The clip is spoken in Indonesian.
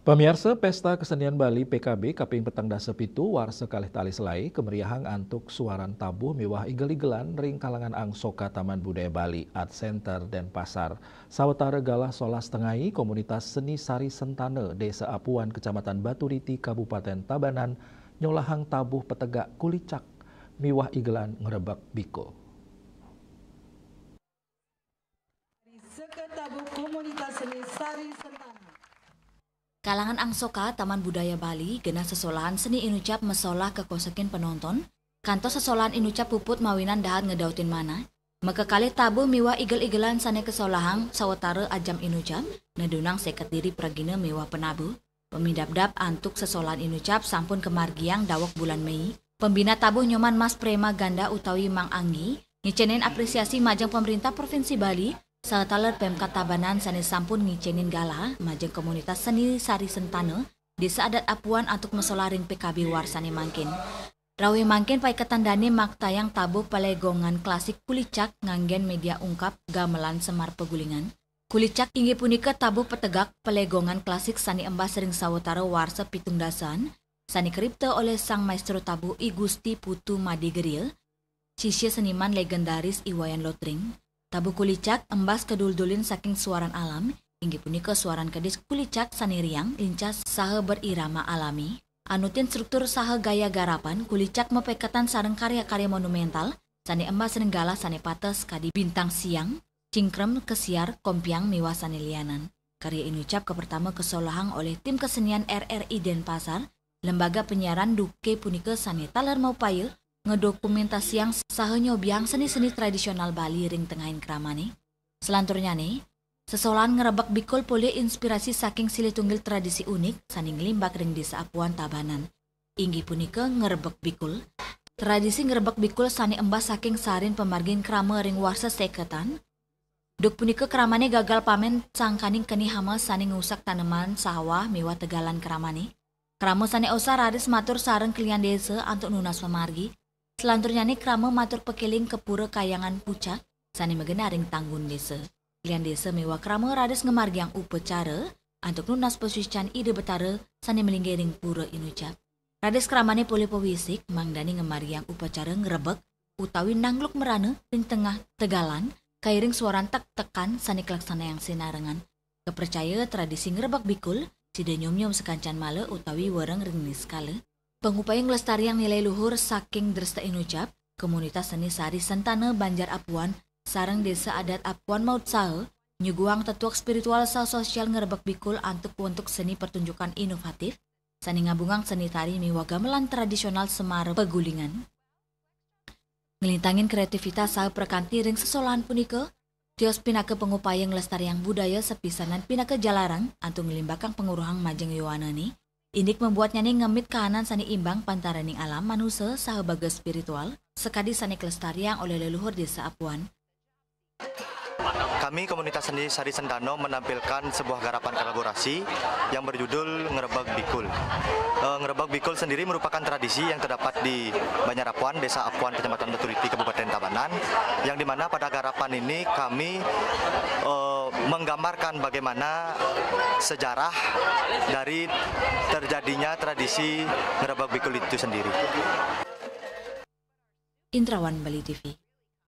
Pemirsa Pesta Kesenian Bali PKB Kaping Petang Dasa Pitu Warsa Kalih Tali Selai kemeriahan antuk suaran tabuh mewah igel-igelan ring kalangan angsoka Taman Budaya Bali Art Center dan Pasar. Sawetara galah solas tengahi komunitas seni Sari Sentane Desa Apuan Kecamatan Baturiti Kabupaten Tabanan nyolahang tabuh petegak kulicak mewah igelan ngerebak biko. Tabuh komunitas seni Sari Sentane. Kalangan angsoka Taman Budaya Bali gena sesolahan seni inucap mesolah kekosekin penonton, kantos sesolahan inucap puput mawinan dahat ngedautin mana, maka kali tabu miwah igel-igelan sane kesolahang sawetara ajam inucap, nedunang seket diri pragina miwah penabu, pemidap-dap antuk sesolahan inucap sampun kemargiang dawok bulan Mei, pembina tabu nyoman Mas Prema Ganda utawi Mang Anggi, ngicenin apresiasi majang pemerintah Provinsi Bali, Salataler Pemkat Tabanan sani sampun ngicenin gala majeng komunitas seni Sari Sentane Desa Adat Apuan antuk mesolaring PKB warsane mangkin. Rawi mangkin pai ketandane maktayang tabuh palegongan klasik kulicak nganggen media ungkap gamelan Semar Pegulingan. Kulicak inggih punika tabuh petegak palegongan klasik sani embas sering sawetara warsa pitungdasan sani kripto oleh sang maestro tabuh I Gusti Putu Madi Geril, sisya seniman legendaris Iwayan Lotring. Tabuh kulicak embas kedul-dulin saking suaran alam, inggih punika suaran kedis kulicak sani riang, lincah saha berirama alami. Anutin struktur saha gaya garapan, kulicak mepekatan sareng karya-karya monumental, sani embas renggala sani pates kadi bintang siang, cingkrem kesiar, kompiang miwah sani lianan. Karya inucap kepertama kesolahang oleh tim kesenian RRI Denpasar, lembaga penyiaran duke punika sani taler maupaya, ngedokumentasiang saha nyobiang seni-seni tradisional Bali ring tengahin keramane. Selanturnya nih, sesolahan ngerebak bikul pole inspirasi saking silih tunggil tradisi unik saning limbak ring Desa Apuan Tabanan. Inggih punika ngerebak bikul. Tradisi ngerebak bikul sani embas saking sarin pemargin krama ring warsa seketan. Duk punika keramane gagal pamen sangkaning keni hama saning ngusak tanaman sawah miwah tegalan keramane. Krama sani osa raris matur sareng klian desa antuk nunas pemargi. Selanturnya nih krama matur pekeling ke pura kayangan pucat sani megenaring tanggun desa. Klian desa mewah krama radis ngemargiang upacara antuk nunas pesucian ide betara sani melinggering pura inucap. Radis kramane pole pewisik mangdani ngemargiang upacara ngerebek utawi nangluk merana ring tengah tegalan kairing suaran tek-tekan sani kelaksana yang sinarengan. Kepercaya tradisi ngerebek bikul sida nyom-nyom sekancan male utawi wereng ring niskala. Pengupaya ngelestariang nilai luhur saking dresta inucap, komunitas seni Sari Sentane Banjar Apuan, sareng Desa Adat Apuan Maut Sahe, nyuguang tetuak spiritual sal sosial ngerebek bikul antuk seni pertunjukan inovatif, sani ngabungang seni tari miwah gamelan tradisional Semar Pegulingan. Ngelintangin kreativitas saha perkanti ring sesolahan punika, tios pinake pengupaya ngelestariang budaya sepisanan pinake jalarang antuk ngelimbakang penguruhang majeng yowanani, indik membuatnya nih ngemit kahanan sani imbang pantaraning alam manusia saha baga spiritual sekadi sani kelestarian oleh leluhur Desa Apuan. Kami komunitas seni Sari Sentane menampilkan sebuah garapan kolaborasi yang berjudul Ngerebak Bikul. Ngerebak Bikul sendiri merupakan tradisi yang terdapat di Banjar Apuan, Desa Apuan, Kecamatan Baturiti, Kabupaten Tabanan, yang dimana pada garapan ini kami menggambarkan bagaimana sejarah dari terjadinya tradisi Ngerebak Bikul itu sendiri. Indrawan Bali TV.